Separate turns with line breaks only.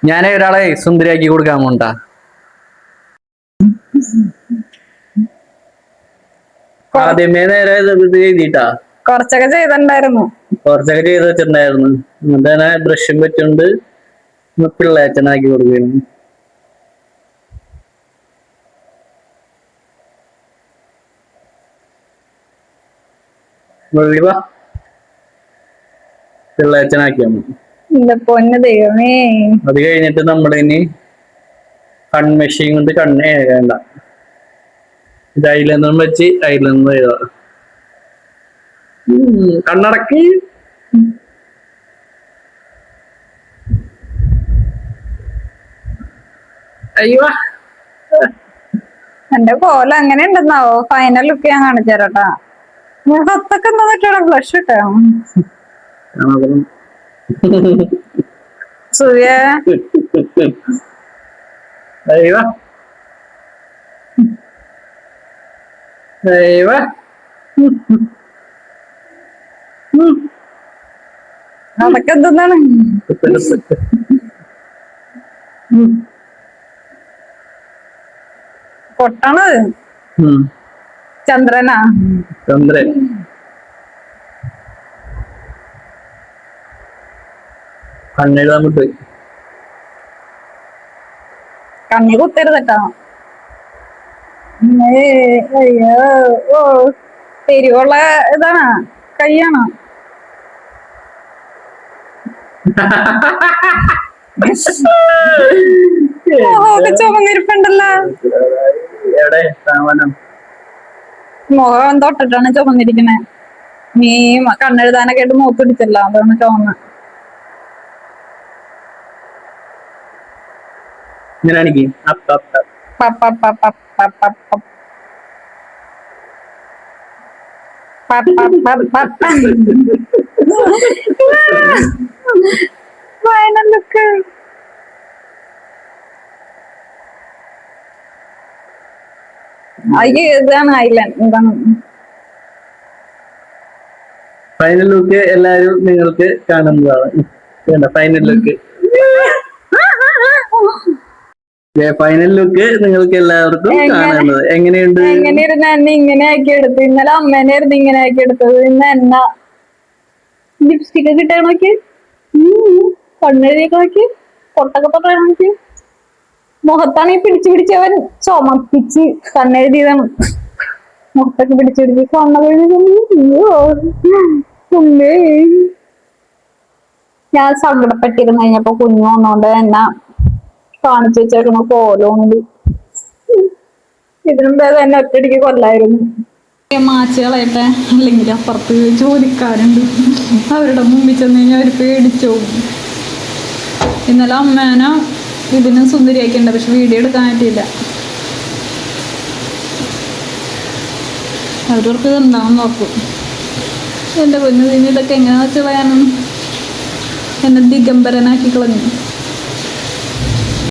ഞാൻ ഒരാളെ സുന്ദരിയാക്കി കൊടുക്കാൻ പോണ്ടാ. ആദ്യമേ നേരെ എഴുതിട്ടാ
കുറച്ചൊക്കെ ചെയ്തിട്ടുണ്ടായിരുന്നു.
കുറച്ചൊക്കെ ചെയ്ത് വെച്ചിട്ടുണ്ടായിരുന്നു. എന്നിട്ട് ബ്രഷും വെച്ചുകൊണ്ട് പിള്ളേച്ചനാക്കി കൊടുക്കുകയാണ്. പിള്ളേച്ചനാക്കിയാണ്.
പൊന്ന് ദൈവമേ.
അത് കഴിഞ്ഞിട്ട് നമ്മളിനി കൺമെഷീൻ കൊണ്ട് കണ്ണേ വേണ്ട, ഇത് അയിലൊന്നും വെച്ച് അയിലൊന്നും എഴുതാം. കണ്ണടക്കി അയ്യോ
എന്റെ കോലം അങ്ങനെ ഉണ്ടെന്നാവോ. ഫൈനൽ ലുക്ക് ഞാൻ കാണിച്ചു തരാട്ടാ. മുഖത്തൊക്കെ എന്താ പറ്റാ ബ്ലഷ് ഇട്ടോ സൂര്യ.
അയ്യോ അയ്യോ
അതൊക്കെ എന്താണ് പൊട്ടണത്? ചന്ദ്രനാ?
ചന്ദ്രൻ. കണ്ണെഴുതാൻ വിട്ടു.
കണ്ണി കുത്തരുതട്ടോ. അയ്യോ ഓ തെരുവുള്ള ഇതാണ് കയ്യാണോ? ചുമന്നിരിപ്പുണ്ടല്ലോ. മുഖം തൊട്ടിട്ടാണ് ചുമന്നിരിക്കണേ. നീ കണ്ണെഴുതാനൊക്കെ ആയിട്ട് മൂത്ത് പിടിച്ചല്ലോ, അതാണ് ചുമന്ന്. Final look. ഇതാണ് ഐലൻഡ്. എന്താണ്
ഫൈനൽ ലുക്ക്? എല്ലാരും നിങ്ങൾക്ക് കാണുന്നതാണ് ഫൈനൽ ലുക്ക്. ഫൈനൽ ലുക്ക് നിങ്ങൾക്ക് എല്ലാവർക്കും കാണുന്നത്. എങ്ങനെയുണ്ട്?
എങ്ങനെയായിരുന്നു എന്നെ ഇങ്ങനെ ആക്കി എടുത്തു? ഇന്നലെ അമ്മേനായിരുന്നു ഇങ്ങനെ ആക്കി എടുത്തത്. ഇന്ന് എന്നാ ലിപ്സ്റ്റിക് ഒക്കെ ഇട്ടേ നോക്കി, കണ്ണെഴുതിയൊക്കെ നോക്കി, പൊട്ടൊക്കെ തൊട്ടേ നോക്കി. മുഖത്താണെങ്കിൽ പിടിച്ചു പിടിച്ചവൻ ചുമപ്പിച്ച് കണ്ണെഴുതിയതാണ്. മുഖത്തൊക്കെ പിടിച്ചു പിടിച്ച് കണ്ണെഴുതി. ഞാൻ സങ്കടപ്പെട്ടിരുന്നു കഴിഞ്ഞപ്പോ കുഞ്ഞു വന്നോണ്ട് എന്നാ കാണിച്ചു വെച്ചേക്കണ കോലോണ്ട്. ഇതിനും ഭേദം എന്നെ ഒറ്റയടിക്ക് കൊല്ലായിരുന്നു. മാച്ചുകളായിട്ട് അല്ലെങ്കിൽ അപ്പുറത്ത് ജോലിക്കാരുണ്ട്, അവരുടെ മുമ്പിൽ ചെന്ന് കഴിഞ്ഞാൽ അവർ പേടിച്ചു പോകും. ഇന്നലെ അമ്മേനെ ഇതിനും സുന്ദരിയാക്കിണ്ട്, പക്ഷെ വീഡിയോ എടുക്കാൻ പറ്റിയില്ല. അവർക്ക് ഇതെന്താണെന്ന് നോക്കും. എൻ്റെ പൊന്നു ഇതൊക്കെ എങ്ങനെയാ വെച്ച് പറയാനും എന്നെ ദിഗംബരനാക്കി കളഞ്ഞു.